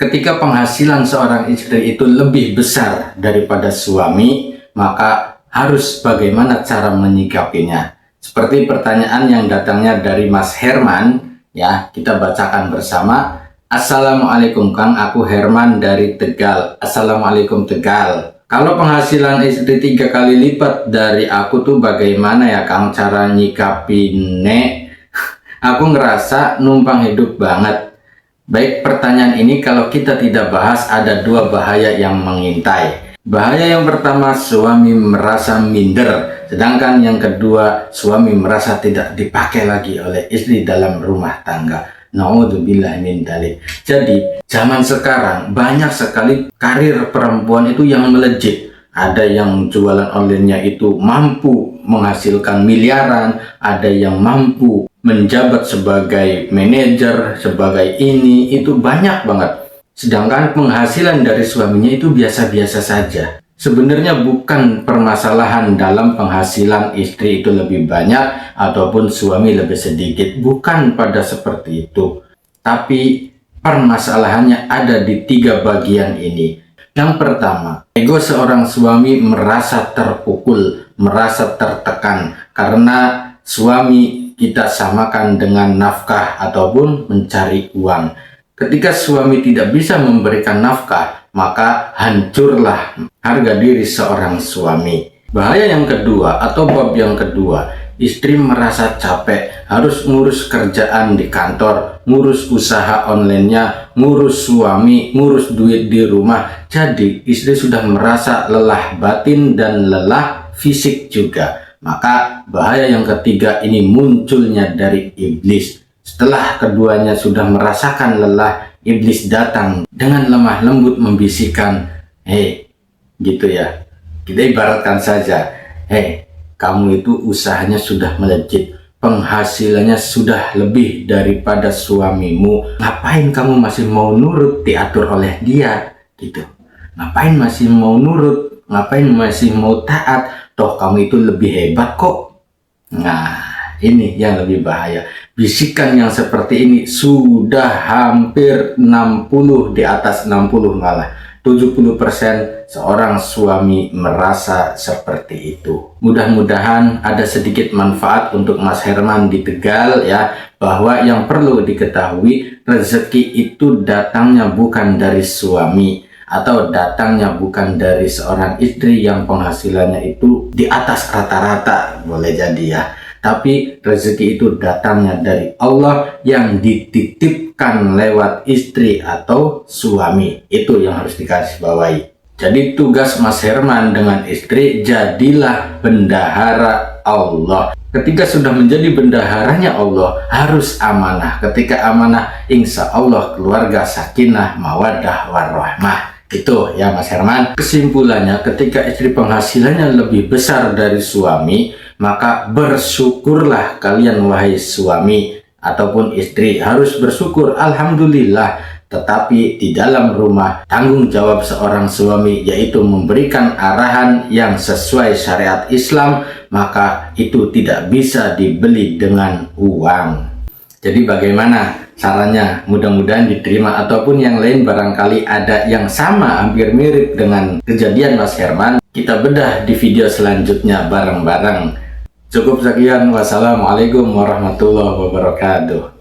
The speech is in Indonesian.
Ketika penghasilan seorang istri itu lebih besar daripada suami, maka harus bagaimana cara menyikapinya? Seperti pertanyaan yang datangnya dari Mas Herman, ya, kita bacakan bersama. Assalamualaikum Kang, aku Herman dari Tegal. Assalamualaikum Tegal. Kalau penghasilan istri 3 kali lipat dari aku tuh bagaimana ya Kang cara nyikapinnya? Aku ngerasa numpang hidup banget. Baik, pertanyaan ini kalau kita tidak bahas ada 2 bahaya yang mengintai. Bahaya yang pertama, suami merasa minder, sedangkan yang kedua, suami merasa tidak dipakai lagi oleh istri dalam rumah tangga. Naudzubillah min dzalik. Jadi, zaman sekarang banyak sekali karir perempuan itu yang melejit. Ada yang jualan online-nya itu mampu menghasilkan miliaran, ada yang mampu menjabat sebagai manajer, sebagai ini, itu banyak banget. Sedangkan penghasilan dari suaminya itu biasa-biasa saja. Sebenarnya bukan permasalahan dalam penghasilan istri itu lebih banyak ataupun suami lebih sedikit. Bukan pada seperti itu. Tapi permasalahannya ada di 3 bagian ini. Yang pertama, ego seorang suami merasa terpukul, merasa tertekan karena suami kita samakan dengan nafkah ataupun mencari uang. Ketika suami tidak bisa memberikan nafkah, maka hancurlah harga diri seorang suami. Bahaya yang kedua atau bab yang kedua, istri merasa capek, harus ngurus kerjaan di kantor, ngurus usaha online-nya, ngurus suami, ngurus duit di rumah. Jadi istri sudah merasa lelah batin dan lelah fisik juga. Maka bahaya yang ketiga ini munculnya dari iblis. Setelah keduanya sudah merasakan lelah, iblis datang dengan lemah lembut membisikkan, "Hei," gitu ya. Kita ibaratkan saja, "Hei, kamu itu usahanya sudah melejit, penghasilannya sudah lebih daripada suamimu. Ngapain kamu masih mau nurut diatur oleh dia?" Gitu. Ngapain masih mau nurut? Ngapain masih mau taat? Toh kamu itu lebih hebat kok. Nah, ini yang lebih bahaya. Bisikan yang seperti ini sudah hampir 60, di atas 60 malah. 70% seorang suami merasa seperti itu. Mudah-mudahan ada sedikit manfaat untuk Mas Herman di Tegal ya, bahwa yang perlu diketahui, rezeki itu datangnya bukan dari suami atau datangnya bukan dari seorang istri yang penghasilannya itu di atas rata-rata, boleh jadi ya. Tapi rezeki itu datangnya dari Allah yang dititipkan lewat istri atau suami. Itu yang harus dikasih Jadi tugas Mas Herman dengan istri, jadilah bendahara Allah. Ketika sudah menjadi bendaharanya Allah, harus amanah. Ketika amanah, insya Allah keluarga sakinah, mawaddah, warahmah. Itu ya Mas Herman. Kesimpulannya, ketika istri penghasilannya lebih besar dari suami, maka bersyukurlah kalian wahai suami ataupun istri, harus bersyukur, alhamdulillah. Tetapi di dalam rumah, tanggung jawab seorang suami yaitu memberikan arahan yang sesuai syariat Islam, maka itu tidak bisa dibeli dengan uang. Jadi bagaimana caranya? Mudah-mudahan diterima, ataupun yang lain barangkali ada yang sama hampir mirip dengan kejadian Mas Herman, kita bedah di video selanjutnya bareng-bareng. Cukup sekian, wassalamualaikum warahmatullahi wabarakatuh.